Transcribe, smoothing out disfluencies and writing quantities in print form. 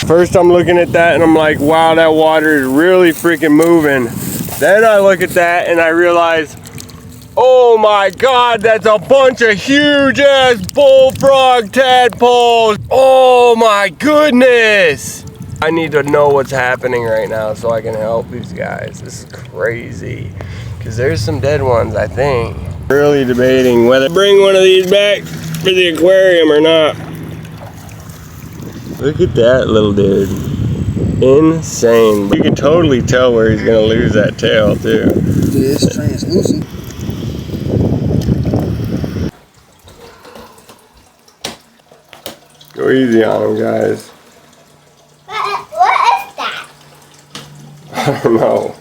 First I'm looking at that and I'm like, wow, that water is really freaking moving. Then I look at that and I realize, oh my God, that's a bunch of huge ass bullfrog tadpoles. Oh my goodness. I need to know what's happening right now so I can help these guys. This is crazy. Because there's some dead ones, I think. Really debating whether to bring one of these back for the aquarium or not. Look at that little dude. Insane. You can totally tell where he's gonna lose that tail too. Yeah, it's translucent. Go easy on him, guys. What is that? I don't know.